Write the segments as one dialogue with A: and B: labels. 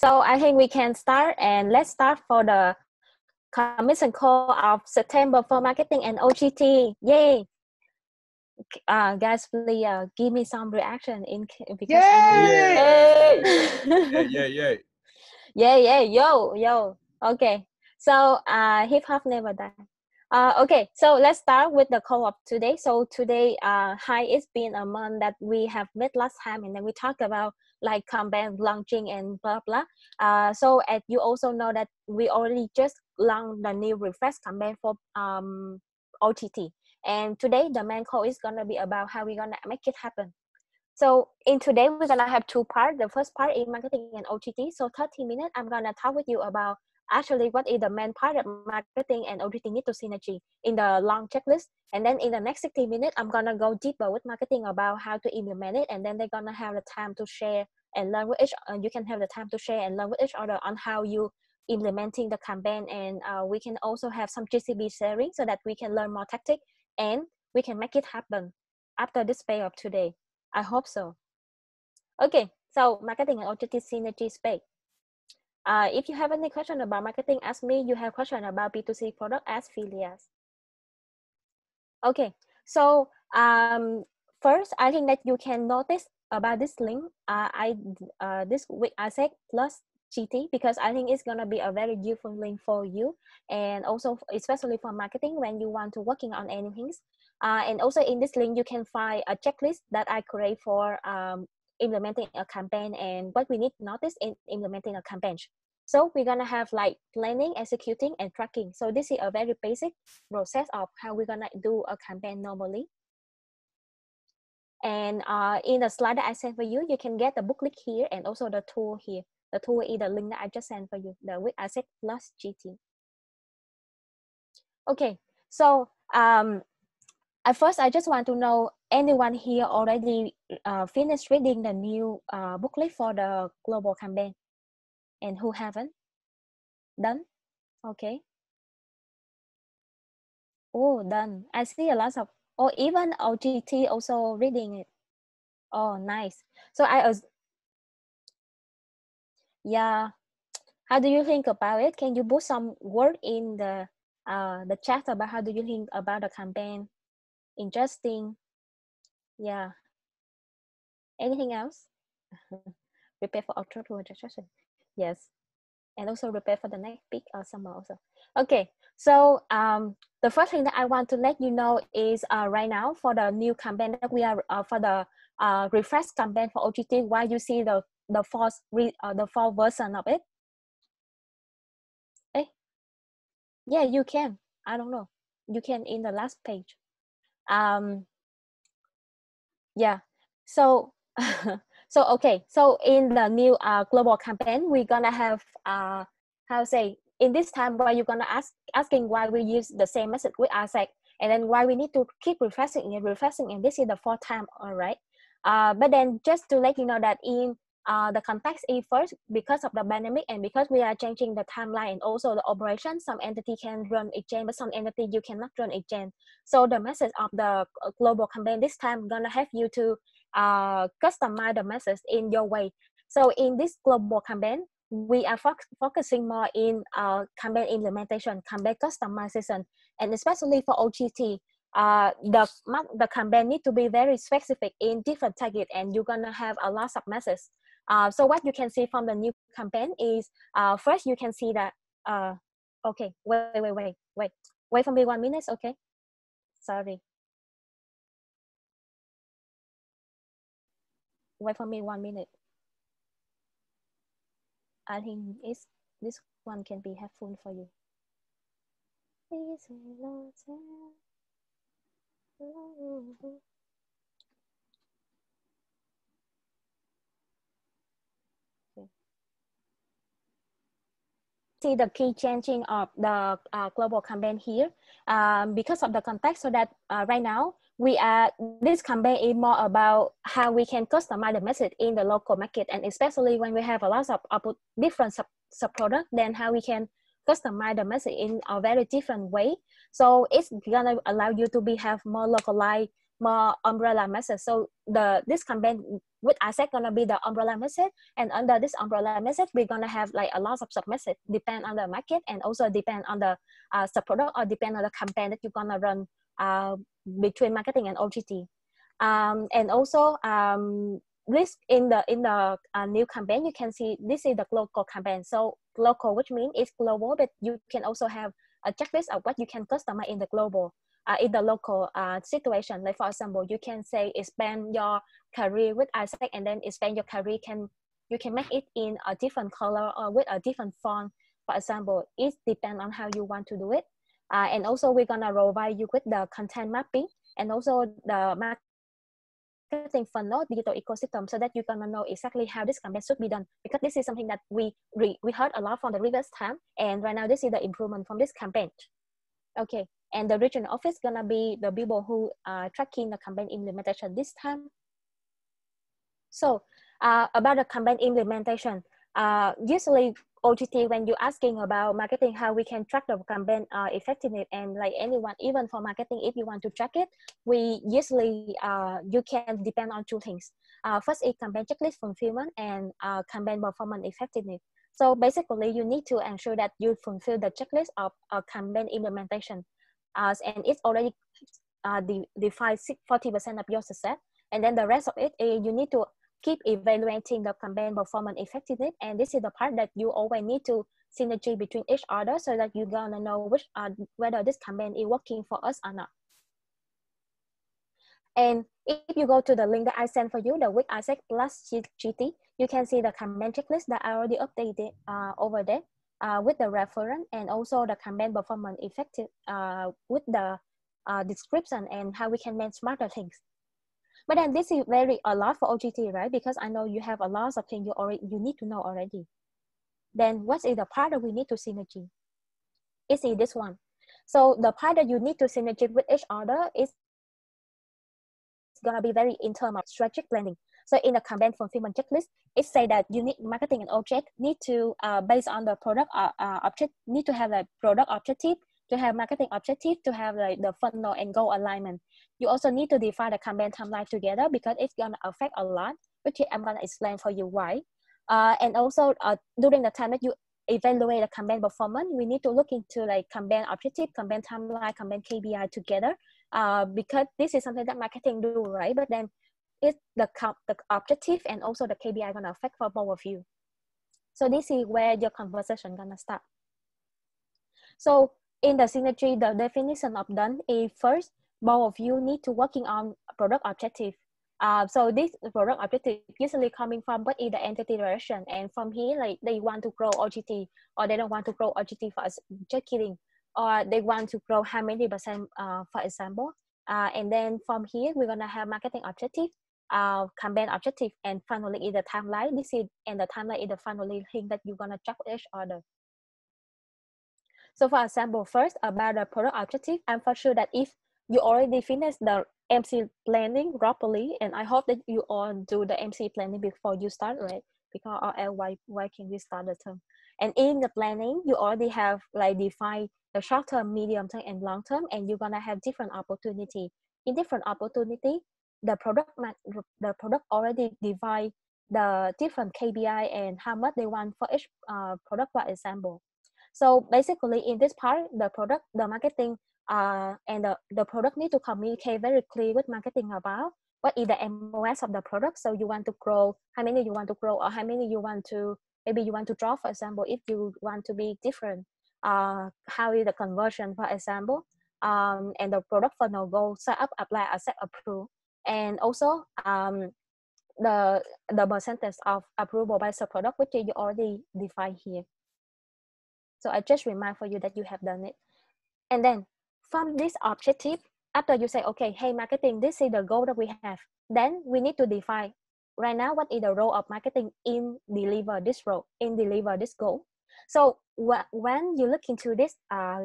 A: So I think we can start, and let's start for the commission call of September for marketing and OGT. Yay! Guys, please give me some reaction because I know.
B: Yay! Yeah.
A: Yeah, yo. Okay, so hip hop never die. Okay, so let's start with the call of today. So today, hi, it's been a month that we have met last time, and then we talked about like campaign launching and blah blah. So as you also know that we already just launched the new refresh campaign for OTT, and today the main call is gonna be about how we're gonna make it happen. So in today, we're gonna have two parts. The first part is marketing and OTT. So 30 minutes, I'm gonna talk with you about actually what is the main part that marketing and OTT need to synergy in the long checklist. And then in the next 60 minutes, I'm gonna go deeper with marketing about how to implement it. And then they're gonna have the time to share and learn with each. You can have the time to share and learn with each other on how you implementing the campaign. And we can also have some GCB sharing so that we can learn more tactic and we can make it happen after this pay of today. I hope so. Okay, so marketing and OTT synergy space. If you have any question about marketing, ask me. You have question about B2C product, ask Phileas. Okay, so first, I think that you can notice about this link. This week I said plus GT because I think it's gonna be a very useful link for you, and also especially for marketing when you want to working on anything. And also in this link you can find a checklist that I create for implementing a campaign and what we need to notice in implementing a campaign. So we're gonna have like planning, executing, and tracking. So this is a very basic process of how we're gonna do a campaign normally. And in the slide that I sent for you, you can get the book link here and also the tool here. The tool is the link that I just sent for you, the with asset plus GT. Okay, so at first I just want to know anyone here already finished reading the new booklet for the global campaign, and who haven't done? Okay. Oh, done. I see a lot of, oh, even OGT also reading it. Oh, nice. So yeah. How do you think about it? Can you put some word in the chat about how do you think about the campaign? Interesting. Yeah. Anything else? Prepare for October registration. Yes. And also prepare for the next peak or summer also. Okay. So the first thing that I want to let you know is right now for the new campaign that we are for the refresh campaign for OGT, why you see the fall version of it. Eh? Yeah, you can. I don't know. You can in the last page. Yeah. So so okay. So in the new global campaign, we're gonna have how say in this time where you're gonna asking why we use the same message with ASEC, and then why we need to keep refreshing, and this is the fourth time, all right. But then just to let you know that in the context is first because of the pandemic and because we are changing the timeline and also the operation, some entity can run exchange, but some entity you cannot run exchange. So the message of the global campaign this time gonna have you to customize the message in your way. So in this global campaign, we are focusing more in campaign implementation, campaign customization, and especially for OGT, the campaign need to be very specific in different target, and you're gonna have a lot of messages. So what you can see from the new campaign is first you can see that okay, wait for me 1 minute, okay? Sorry. Wait for me 1 minute. I think this one can be helpful for you. See the key changing of the global campaign here because of the context, so that right now this campaign is more about how we can customize the message in the local market, and especially when we have a lot of different sub product, then how we can customize the message in a very different way. So it's gonna allow you to have more localized more umbrella message. So this campaign with asset gonna be the umbrella message, and under this umbrella message we're gonna have like a lot of sub message, depend on the market, and also depend on the sub product, or depend on the campaign that you're gonna run between marketing and OGT. And also this in the new campaign, you can see this is the local campaign. So local, which means it's global, but you can also have a checklist of what you can customize in the global, in the local situation. Like for example, you can say expand your career with Isaac, and then expand your career you can make it in a different color or with a different font. For example, it depends on how you want to do it. And also we're gonna provide you with the content mapping, and also the marketing funnel, digital ecosystem, so that you're gonna know exactly how this campaign should be done. Because this is something that we heard a lot from the previous time, and right now this is the improvement from this campaign. Okay, and the regional office gonna be the people who are tracking the campaign implementation this time. So about the campaign implementation, usually OGT, when you're asking about marketing, how we can track the campaign effectiveness, and like anyone, even for marketing, if you want to track it, we usually you can depend on two things. First is campaign checklist fulfillment, and campaign performance effectiveness. So basically, you need to ensure that you fulfill the checklist of campaign implementation, and it's already defined 40% of your success. And then the rest of it, you need to keep evaluating the campaign performance effectiveness, and this is the part that you always need to synergy between each other, so that you're gonna know which whether this campaign is working for us or not. And if you go to the link that I sent for you, the with Isaac plus GT, you can see the campaign checklist that I already updated over there with the reference, and also the campaign performance effective with the description and how we can make smarter things. But then this is very a lot for OGT, right? Because I know you have a lot of things you need to know already. Then what is the part that we need to synergy? It's in this one. So the part that you need to synergy with each other is gonna be very in terms of strategic planning. So in the campaign fulfillment checklist, it say that you need marketing and OGX need to based on the product object, need to have a product objective, to have marketing objective, to have like the funnel and goal alignment. You also need to define the campaign timeline together, because it's gonna affect a lot, which I'm gonna explain for you why. And also during the time that you evaluate the campaign performance, we need to look into like campaign objective, campaign timeline, campaign KPI together, because this is something that marketing do, right? But then it's the objective and also the KPI gonna affect for both of you. So this is where your conversation gonna start. So in the synergy, the definition of done is first, both of you need to working on product objective. So this product objective usually coming from what is the entity direction, and from here, like they want to grow OGT, or they don't want to grow OGT for us, just kidding, or they want to grow how many percent, for example. And then from here, we're gonna have marketing objective, campaign objective, and finally is the timeline. This is, and the timeline is the finally thing that you're gonna check with each other. So for example, first about the product objective, I'm for sure that if you already finished the MC planning properly, and I hope that you all do the MC planning before you start, right? Because or else why can we start the term? And in the planning, you already have like defined the short term, medium term, and long term, and you're gonna have different opportunity. In different opportunity, the product already divide the different KPI and how much they want for each product, for example. So basically in this part, the product, the marketing, and the product need to communicate very clear with marketing about what is the MOS of the product. So you want to grow, how many you want to grow, or how many you want to, maybe you want to draw, for example, if you want to be different, how is the conversion, for example, and the product funnel goal, set up, apply, accept, approve, and also the percentage of approval by the product, which you already defined here. So I just remind for you that you have done it. And then from this objective, after you say, okay, hey, marketing, this is the goal that we have. Then we need to define right now what is the role of marketing in deliver this role, in deliver this goal. So when you look into this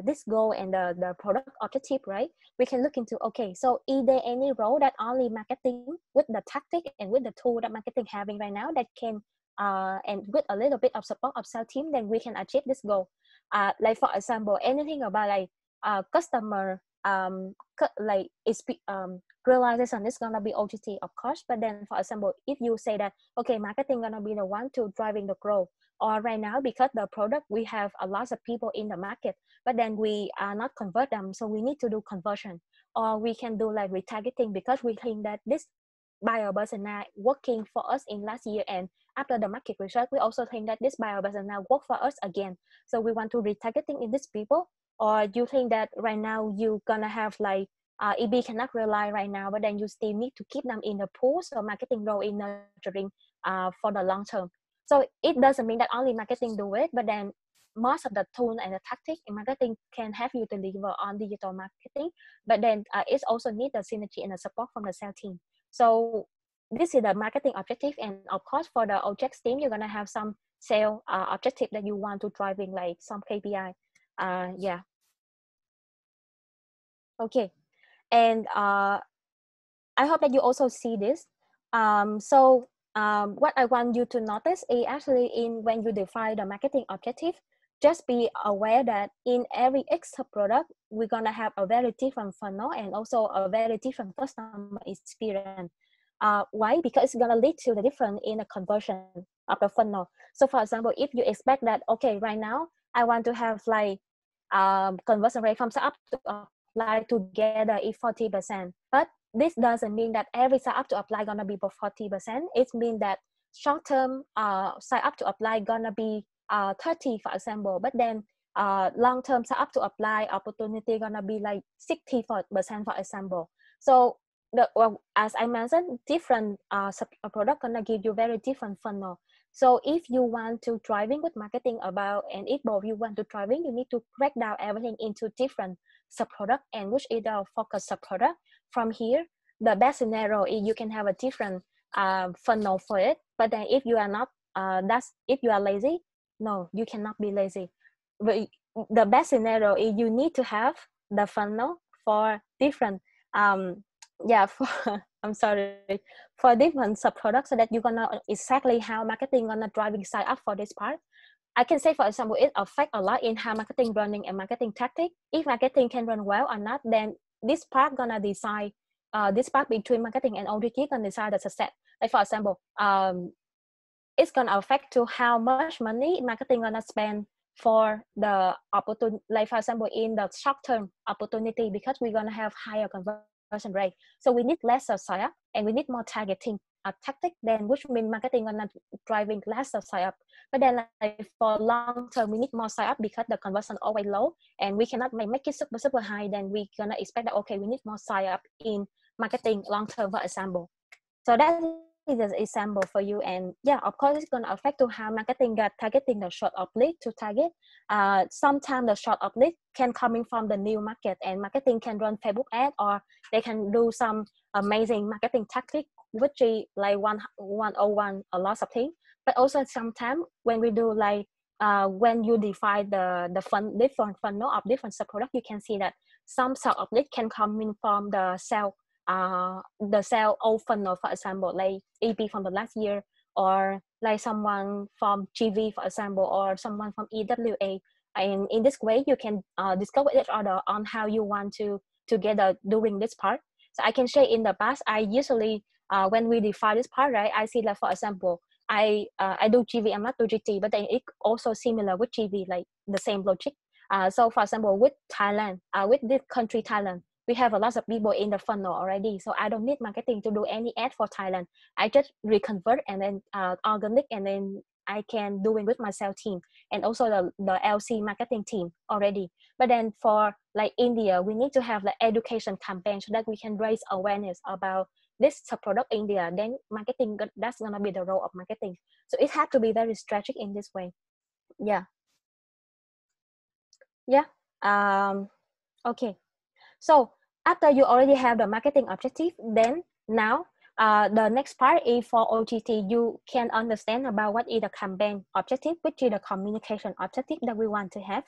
A: this goal and the product objective, right, we can look into, okay, so is there any role that only marketing with the tactic and with the tool that marketing having right now that can and with a little bit of support of sales team, then we can achieve this goal. Like for example, anything about like customer like realization is gonna be OGT, of course. But then, for example, if you say that okay, marketing gonna be the one to driving the growth, or right now because the product we have a lot of people in the market, but then we are not convert them, so we need to do conversion, or we can do like retargeting because we think that this buyer persona working for us in last year, and after the market research we also think that this buyer persona work for us again, so we want to retargeting in these people. Or you think that right now you gonna have like EB cannot rely right now, but then you still need to keep them in the pool, so marketing role in nurturing for the long term. So it doesn't mean that only marketing do it, but then most of the tool and the tactic in marketing can help you to deliver on digital marketing, but then it also need the synergy and the support from the sales team. So this is the marketing objective, and of course for the OGX team you're gonna have some sale objective that you want to driving, like some KPI. Yeah. Okay. And I hope that you also see this. What I want you to notice is actually in when you define the marketing objective, just be aware that in every extra product, we're gonna have a very different funnel and also a very different customer experience. Why? Because it's gonna lead to the difference in the conversion of the funnel. So for example, if you expect that, okay, right now I want to have like conversion rate from startup to apply together is 40%, but this doesn't mean that every sign up to apply gonna be for 40%. It means that short term sign up to apply gonna be 30, for example, but then long term sign up to apply opportunity gonna be like 60%, for example. So as I mentioned, different product gonna give you very different funnel. So if you want to driving with marketing about, and if both you want to driving, you need to break down everything into different sub product and which is the focus sub product. From here, the best scenario is you can have a different funnel for it. But then if you are not, if you are lazy, no, you cannot be lazy. But the best scenario is you need to have the funnel for different for I'm sorry, for different sub products, so that you're gonna exactly how marketing gonna driving sign up for this part. I can say, for example, it affects a lot in how marketing running and marketing tactic. If marketing can run well or not, then this part gonna decide. This part between marketing and OGT gonna decide the success. Like for example, it's gonna affect to how much money marketing gonna spend for the opportunity. Like for example, in the short term opportunity, because we're gonna have higher conversion rate, so we need less of sign up and we need more targeting tactic, then which means marketing gonna driving less of sign up. But then like for long term we need more sign up because the conversion always low and we cannot make it super high, then we gonna expect that okay, we need more sign up in marketing long term, for example. So that is an example for you. And yeah, of course it's going to affect to how marketing got targeting the short uplift to target. Sometimes the short uplift can coming from the new market, and marketing can run Facebook ad, or they can do some amazing marketing tactic, which is like 101 a lot of things. But also sometimes when we do like when you define the different funnel of different sub product, you can see that some short uplift can come in from the sell old funnel, for example, like EP from the last year, or like someone from GV, for example, or someone from EWA. And in this way, you can discover each other on how you want to together during this part. So I can say in the past, I usually when we define this part, right, I see like for example, I do GV, I'm not do GT, but then it also similar with GV, like the same logic. So for example, with Thailand, with this country Thailand, we have a lot of people in the funnel already, so I don't need marketing to do any ad for Thailand. I just reconvert and then organic, and then I can do it with my sales team and also the LC marketing team already. But then for like India, we need to have the education campaign so that we can raise awareness about this product in India. Then marketing, that's gonna be the role of marketing. So it has to be very strategic in this way. Yeah. Yeah. Okay. So after you already have the marketing objective, then now the next part is for OGT. You can understand about what is the campaign objective, which is the communication objective that we want to have.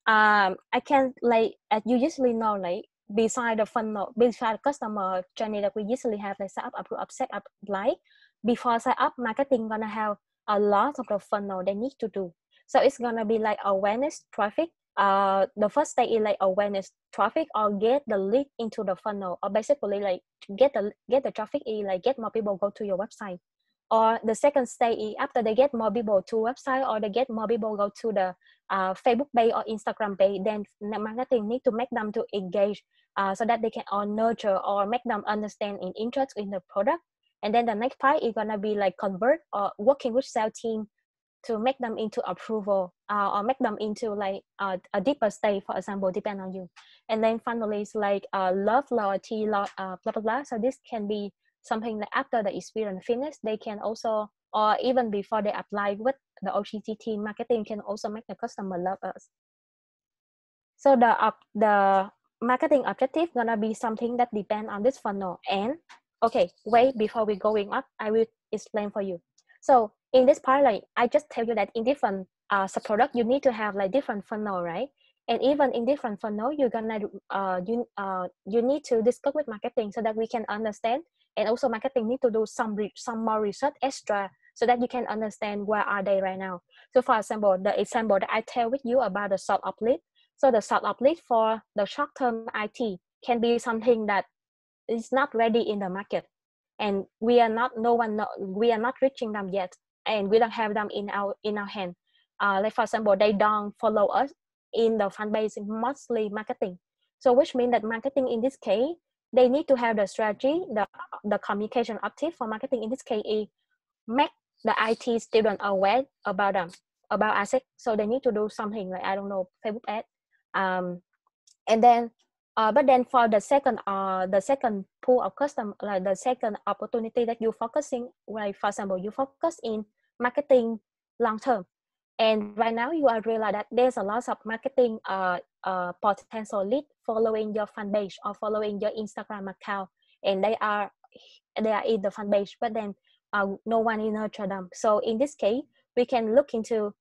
A: I can like, as you usually know, like beside the funnel, beside customer journey that we usually have, like set up, approve, upset, apply. Before set up, marketing gonna have a lot of the funnel they need to do. So it's gonna be like awareness, traffic, the first stage is like awareness traffic or get the lead into the funnel, or basically like get the traffic is like get more people go to your website. Or the second stage is after they get more people to website or they get more people go to the Facebook page or Instagram page, then marketing need to make them to engage so that they can all nurture or make them understand and interest in the product. And then the next part is gonna be like convert or working with sales team to make them into approval or make them into like a deeper state, for example, depend on you. And then finally it's like love, loyalty, blah blah blah. So this can be something that after the experience finished, they can also, or even before they apply with the OGT team, marketing can also make the customer love us. So the marketing objective gonna be something that depend on this funnel. And okay, wait, before we going up, I will explain for you. So in this part, like I just tell you that in different sub-product, you need to have like different funnel, right? And even in different funnel, you're gonna you need to discuss with marketing so that we can understand. And also marketing need to do some more research extra so that you can understand where are they right now. So for example, the example that I tell with you about the sort of lead. So the sort of lead for the short-term IT can be something that is not ready in the market, and we are not we are not reaching them yet, and we don't have them in our hand. Like for example, they don't follow us in the fan base, mostly marketing. So which means that marketing in this case, they need to have the strategy, the communication active for marketing in this case is make the IT student aware about them, about asset. So they need to do something like, I don't know, Facebook ad. And then but then for the second pool of customer, like the second opportunity that you focusing, like for example, you focus in marketing long term, and right now you are realize that there's a lot of marketing potential lead following your fan page or following your Instagram account, and they are in the fan page, but then no one in nurture them. So in this case, we can look into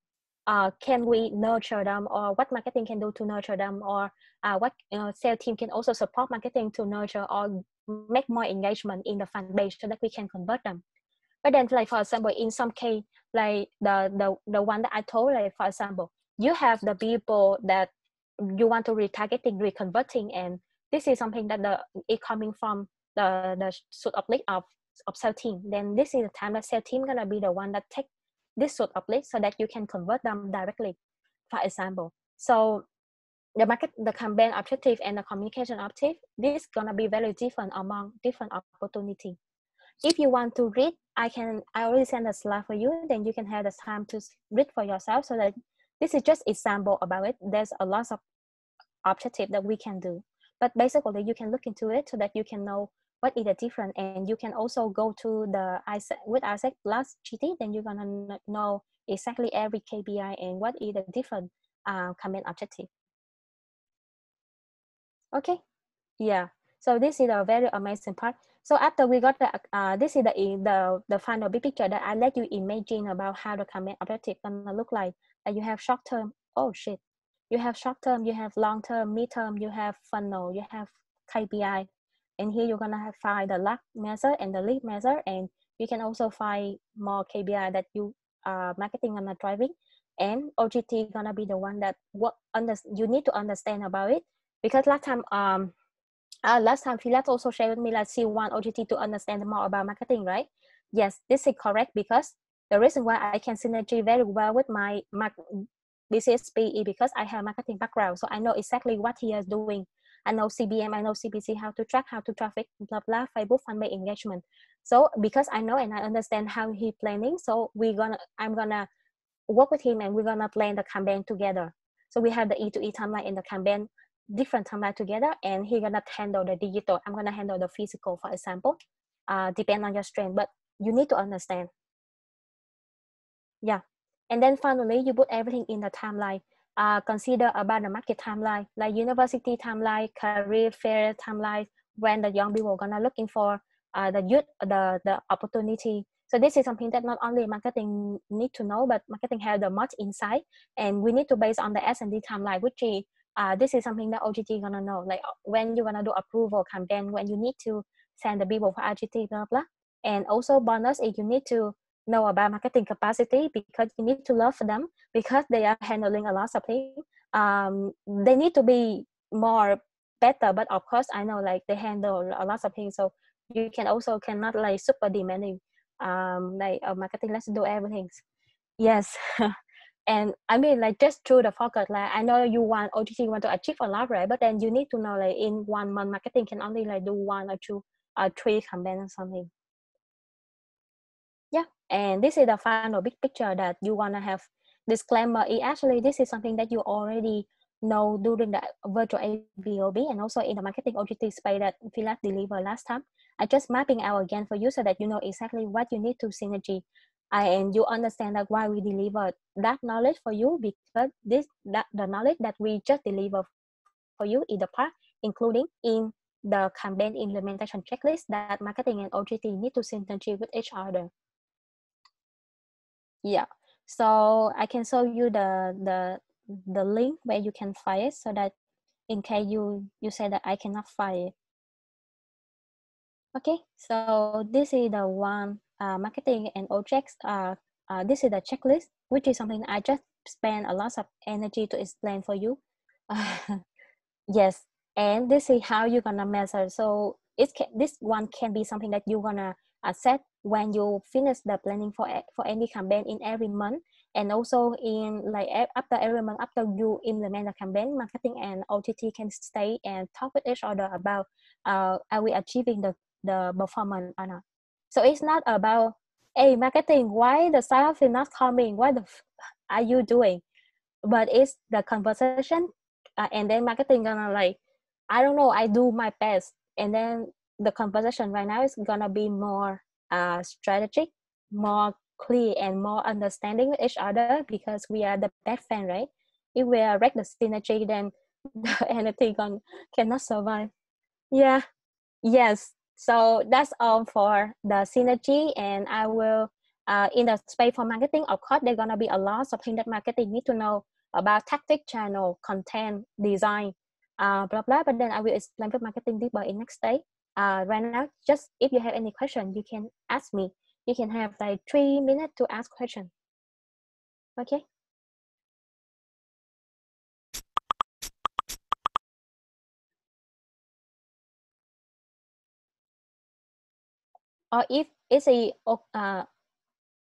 A: can we nurture them, or what marketing can do to nurture them, or what sales team can also support marketing to nurture or make more engagement in the fan page so that we can convert them. But then like for example, in some case, like the one that I told, like for example, you have the people that you want to retargeting, reconverting, and this is something that it coming from the sort of lead of sales team. Then this is the time that sales team gonna be the one that take this sort of lead so that you can convert them directly, for example. So the campaign objective and the communication objective, this gonna be very different among different opportunity. If you want to read, I already send a slide for you, then you can have the time to read for yourself. So that this is just example about it. There's a lot of objective that we can do, but basically you can look into it so that you can know what is the difference, and you can also go to the ISEC with ISEC plus GT, then you're gonna know exactly every KPI and what is the different campaign objective. Okay, yeah. So this is a very amazing part. So after we got the this is the final big picture that I let you imagine about how the campaign objective gonna look like. You have short term. Oh shit. You have short term, you have long term, mid term, you have funnel, you have KPI, and here you're gonna have find the lag measure and the lead measure, and you can also find more KPI that you marketing gonna driving, and OGT gonna be the one that you need to understand about it, because last time Philat also shared with me that she want OGT to understand more about marketing, right? Yes, this is correct, because the reason why I can synergy very well with my BCSP is because I have marketing background, so I know exactly what he is doing. I know CBM, I know CPC, how to track, how to traffic, blah blah, Facebook fan base engagement. So because I know and I understand how he planning, so I'm gonna work with him and we're gonna plan the campaign together. So we have the E2E timeline and the campaign different timeline together, and he gonna handle the digital, I'm gonna handle the physical, for example. Depend on your strength, but you need to understand. Yeah. And then finally, you put everything in the timeline. Consider about the market timeline, like university timeline, career fair timeline, when the young people are gonna looking for the youth, the opportunity. So this is something that not only marketing need to know, but marketing have the much insight, and we need to base on the S&D timeline, which is this is something that OGT gonna know, like when you're gonna do approval campaign, when you need to send the people for RGT, blah blah. And also bonus is you need to know about marketing capacity, because you need to love them, because they are handling a lot of things. they need to be more better, but of course I know like they handle a lot of things, so you can also cannot like super demanding like marketing, let's do everything. Yes. And I mean like just through the focus, like I know you want OGT want to achieve a lot, right? But then you need to know like in 1 month marketing can only like do 1 or 2 or 3 campaigns or something. Yeah. And this is the final big picture that you want to have. Disclaimer is actually this is something that you already know during the virtual ABOB and also in the marketing OGT space that Philas delivered last time. I just mapping out again for you so that you know exactly what you need to synergy, and you understand like why we deliver that knowledge for you, because the knowledge that we just deliver for you is the part including in the campaign implementation checklist that marketing and OGT need to synergy with each other. Yeah. So I can show you the link where you can find it, so that in case you say that I cannot find it. Okay. So this is the one marketing and OGX. This is the checklist, which is something I just spend a lot of energy to explain for you. Yes, and this is how you're gonna measure. So this one can be something that you're gonna set when you finish the planning for any campaign in every month, and also in like after every month after you implement the campaign, marketing and OTT can stay and talk with each other about are we achieving the performance or not. So it's not about, hey marketing, why the sales is not coming? What are you doing? But it's the conversation, and then marketing gonna like, I don't know, I do my best, and then the conversation right now is gonna be more strategic, more clear, and more understanding with each other, because we are the best friend, right? If we are wreck the synergy, then anything cannot survive. Yeah. Yes. So that's all for the synergy, and I will in the space for marketing, of course, there's gonna be a lot of things that marketing need to know about tactic, channel, content, design, blah blah. But then I will explain for marketing deeper in next day. Right now, just if you have any question, you can ask me. You can have like 3 minutes to ask question. Okay. Or if it's a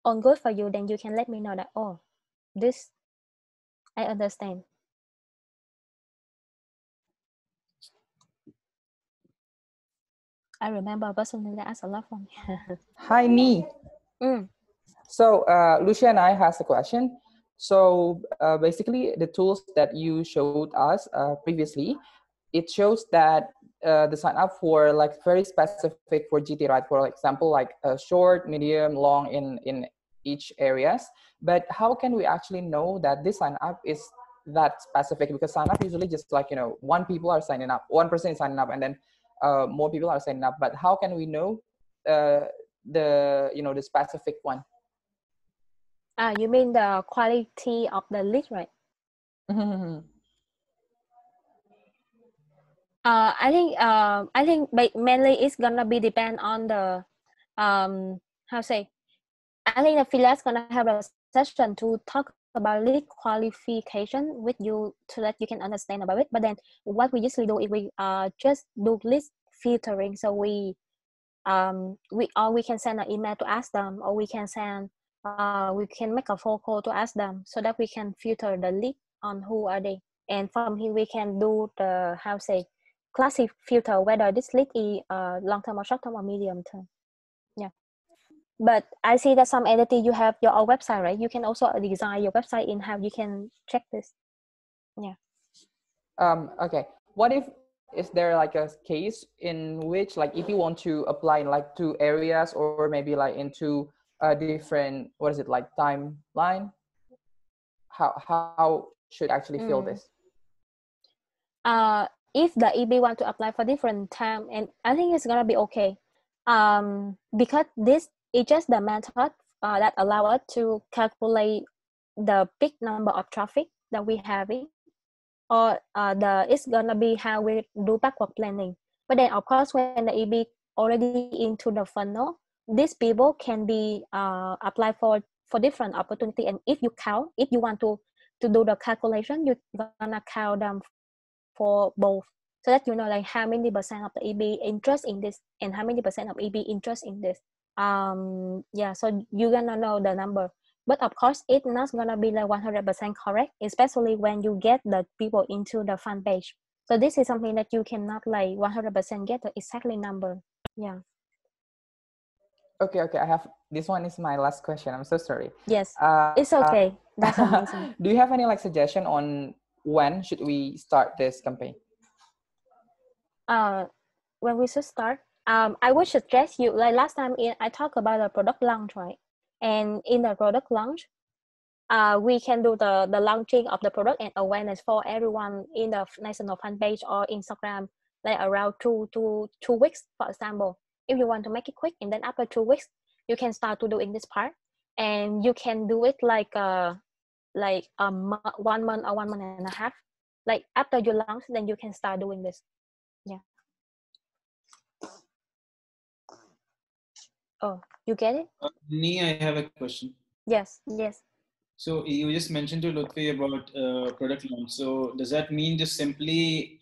A: on good for you, then you can let me know that, oh, this I understand. I remember a person that asked a lot from me.
B: Hi, me.
A: Mm.
B: So Lucia and I has a question. So basically, the tools that you showed us previously, it shows that the sign up for like very specific for GT, right? For example, like short, medium, long in each areas. But how can we actually know that this sign up is that specific? Because sign up usually just like, you know, one people are signing up, 1% is signing up, and then more people are signing up. But how can we know the, you know, the specific one?
A: You mean the quality of the lead, right? I think mainly it's gonna be depend on the how say. I think the Philas gonna have a session to talk about lead qualification with you so that you can understand about it. But then what we usually do is we just do list filtering. So we can send an email to ask them, or we can make a phone call to ask them, so that we can filter the lead on who are they, and from here we can do the how say classic filter whether this lead is long term or short term or medium term. Yeah. But I see that some entity you have your own website, right? You can also design your website in how you can check this. Yeah.
B: Okay. What if is there like a case in which like if you want to apply in like 2 areas or maybe like into a different, what is it, like timeline? How should actually feel this?
A: If the EB want to apply for different time, and I think it's gonna be okay, because this is just the method that allow us to calculate the big number of traffic that we having, or it's gonna be how we do backward planning. But then of course when the EB already into the funnel, these people can be applied for different opportunity. And if you count, if you want to to do the calculation, you're gonna count them for both, so that you know like how many percent of the EB interest in this and how many percent of EB interest in this. Yeah, so you're gonna know the number. But of course, it's not gonna be like 100% correct, especially when you get the people into the fan page. So this is something that you cannot like 100% get the exactly number. Yeah.
B: Okay, I have, this one is my last question. I'm so sorry.
A: Yes, it's okay. That's amazing.
B: Do you have any like suggestion on when should we start this campaign?
A: When we should start, I would suggest you like last time I talked about the product launch, right? And in the product launch, we can do the launching of the product and awareness for everyone in the national fan page or Instagram, like around two weeks, for example. If you want to make it quick, and then after 2 weeks, you can start to do in this part, and you can do it like 1 month or 1 month and a half. Like after you launch, then you can start doing this. Yeah. Oh, you get it?
C: Nee, I have a question.
A: Yes.
C: So you just mentioned to Lutfi about product launch. So does that mean just simply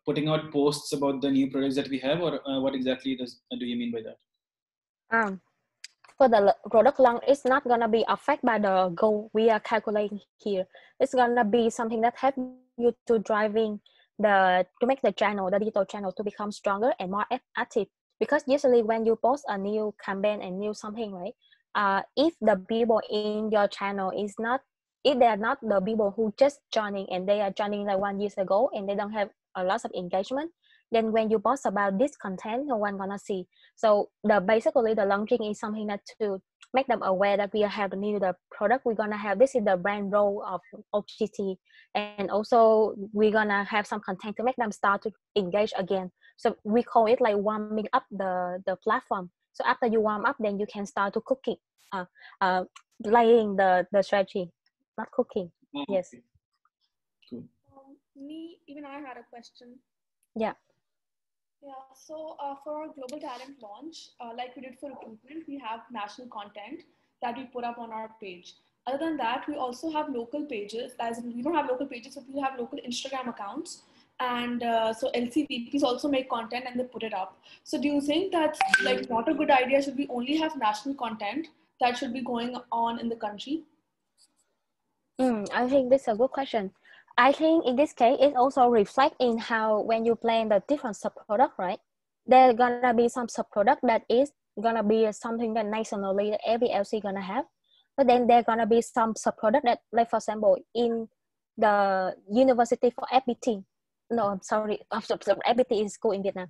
C: putting out posts about the new products that we have, or what exactly do you mean by that?
A: For the product launch, it's not gonna be affected by the goal we are calculating here. It's gonna be something that help you to driving to make the channel, the digital channel, to become stronger and more active. Because usually when you post a new campaign and new something, right? If the people in your channel is not, if they are not the people who just joining and they are joining like 1 year ago and they don't have a lot of engagement, then when you post about this content, no one gonna see. So basically the launching is something that to make them aware that we have the new the product we're gonna have. This is the brand role of OGT, and also we're gonna have some content to make them start to engage again. So we call it like warming up the platform. So after you warm up, then you can start to cooking, laying the strategy, not cooking.
C: Oh,
A: Yes.
C: okay. Cool.
D: Even I had a question.
A: Yeah.
D: Yeah, so for our global talent launch, like we did for recruitment, we have national content that we put up on our page. Other than that, we also have local pages. As in, we don't have local pages, but we have local Instagram accounts. And so LCVPs also make content and they put it up. So do you think that's like not a good idea? Should we only have national content that should be going on in the country?
A: I think this is a good question. I think in this case, it also reflects in how when you plan the different sub-product, right? There gonna be some sub-product that is gonna be something that nationally that every LC gonna have. But then there gonna be some sub-product that, like for example, in the university for FPT. No, I'm sorry, FPT is school in Vietnam.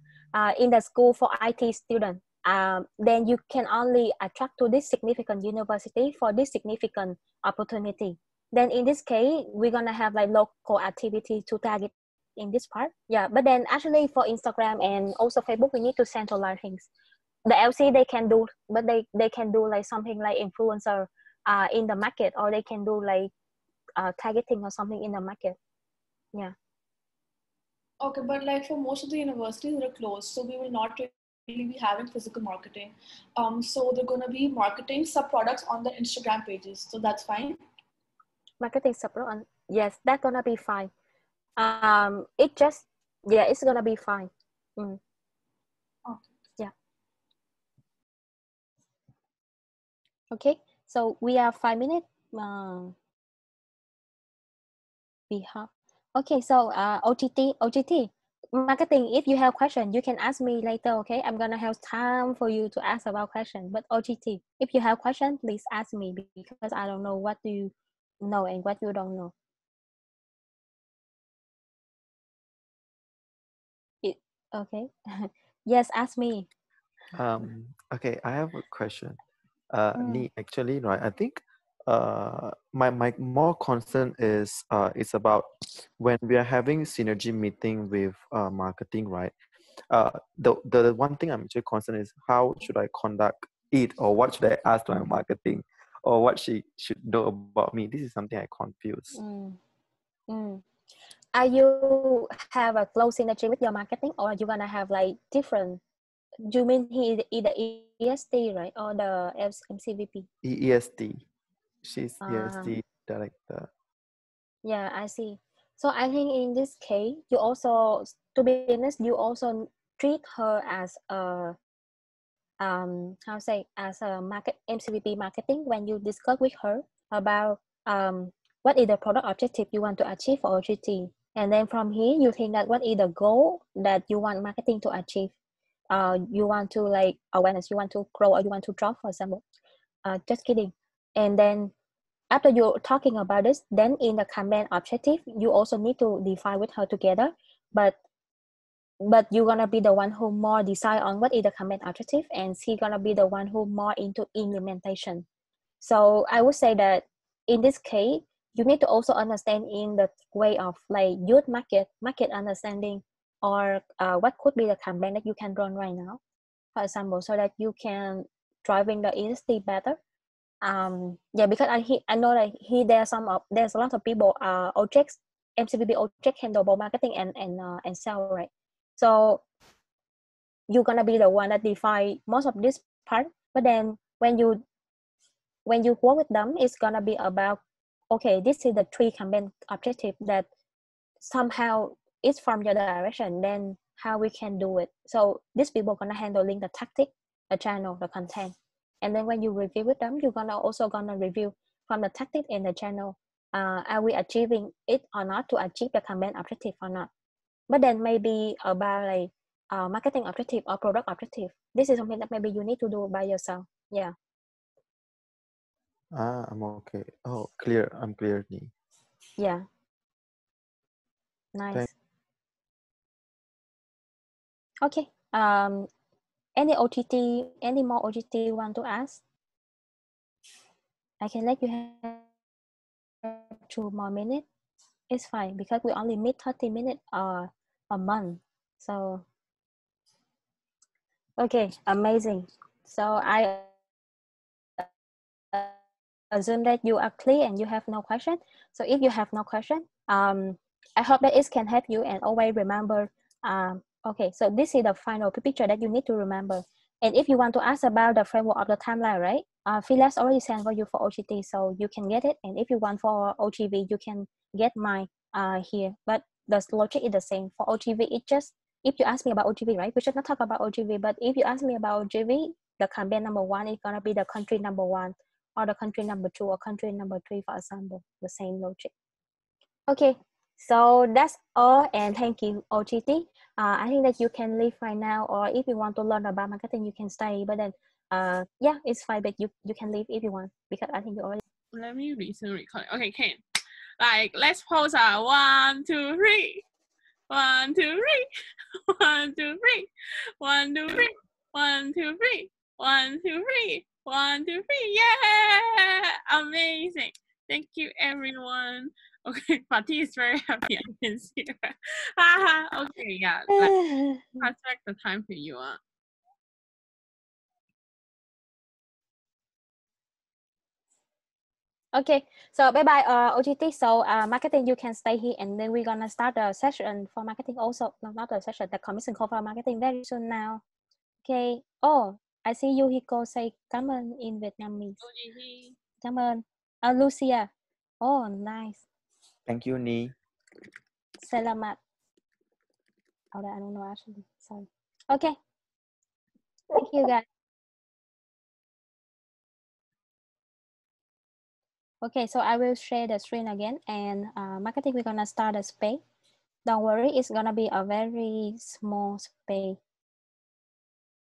A: In the school for IT student, then you can only attract to this significant university for this significant opportunity. Then in this case, we're gonna have like local activity to target in this part. Yeah, but then actually for Instagram and also Facebook, we need to centralize things. The LC they can do, but they can do like something like influencer in the market, or they can do like targeting or something in the market. Yeah.
D: Okay, but like for most of the universities that are closed, so we will not really be having physical marketing. So they're going to be marketing sub products on the Instagram pages. So that's fine.
A: Marketing support on, yes, that's gonna be fine. It's gonna be fine.
D: Okay.
A: Yeah. Okay, so we are 5 minutes. We have. Okay, so OGT marketing. If you have question, you can ask me later. Okay, I'm gonna have time for you to ask about question. But OGT, if you have question, please ask me because I don't know what do you know and what you don't know. It, okay. Yes, ask me.
E: Okay, I have a question. Actually, right, I think my more concern is it's about when we are having synergy meeting with marketing, right? The one thing I'm actually concerned is how should I conduct it, or what should I ask to my marketing, or what she should know about me. This is something I confuse.
A: Are you have a close synergy with your marketing, or are you gonna have like different? You mean he either EST, right, or the MCVP?
E: EST. She's
A: Ah.
E: EST director.
A: Yeah, I see. So I think in this case, you also, to be honest, you also treat her as a how say, as a MCVP marketing when you discuss with her about what is the product objective you want to achieve for OGT, and then from here you think that what is the goal that you want marketing to achieve. You want to like awareness, you want to grow, or you want to drop, for example. Just kidding. And then after you're talking about this, then in the campaign objective, you also need to define with her together. But you're gonna be the one who more decide on what is the campaign objective, and she gonna be the one who more into implementation. So I would say that in this case, you need to also understand in the way of like youth market understanding, or what could be the campaign that you can run right now, for example, so that you can driving the industry better. Yeah, because I know that there's a lot of people OGX MCBB OGX handle both marketing and sell, right? So you're gonna be the one that define most of this part, but then when you work with them, it's gonna be about, okay, this is the three campaign objective that somehow is from your direction, then how we can do it. So these people gonna handling the tactic, the channel, the content, and then when you review with them, you're gonna review from the tactic and the channel, are we achieving it or not to achieve the campaign objective or not. But then maybe about like marketing objective or product objective, this is something that maybe you need to do by yourself. Yeah.
E: I'm okay. Oh, clear. I'm clear, Nee.
A: Yeah, nice.
E: Thank.
A: Okay. Any OGT, any more OGT want to ask? I can let you have 2 more minutes. It's fine because we only meet 30 minutes a month. So, okay, amazing. So I assume that you are clear and you have no question. So if you have no question, I hope that it can help you and always remember. Okay, so this is the final picture that you need to remember. And if you want to ask about the framework of the timeline, right? Phyllis already sent for you for OGT, so you can get it. And if you want for OGV, you can get mine here. But the logic is the same. For OGV, it just, if you ask me about OGV, right? We should not talk about OGV, but if you ask me about OGV, the campaign number 1 is gonna be the country number 1, or the country number 2, or country number 3, for example, the same logic. Okay, so that's all, and thank you, OGT. I think that you can leave right now, or if you want to learn about marketing, you can stay. But then, yeah, it's fine, but you can leave if you want, because I think you already.
F: Let me resume recording. Okay, Ken. Like, let's pause. 1, 2, 3. 1, 2, 3. 1, 2, 3. 1, 2, 3. 1, 2, 3. 1, 2, 3. 1, 2, 3. Yeah! Amazing. Thank you, everyone. Okay, Fatih is very happy. I can see her. Okay, yeah. Let's pass back the time for you.
A: Okay, so bye bye, OGT. So marketing, you can stay here, and then we're gonna start the session for marketing also. No, not the session, the commission call for marketing very soon now. Okay. Oh, I see Yuhiko say cảm ơn in Vietnamese.
F: OGT.
A: Cảm ơn. Lucia. Oh, nice.
E: Thank you, Nee.
A: Selamat. Oh, I don't know actually. Sorry. Okay. Thank you, guys. Okay, so I will share the screen again, and marketing, we're gonna start a space. Don't worry, it's gonna be a very small space.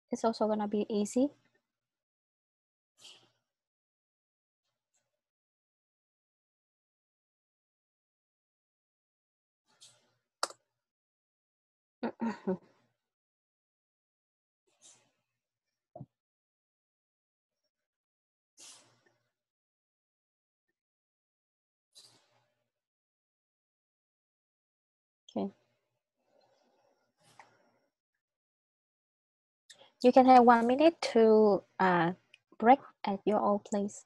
A: It's also gonna be easy. Okay. You can have 1 minute to break at your own place.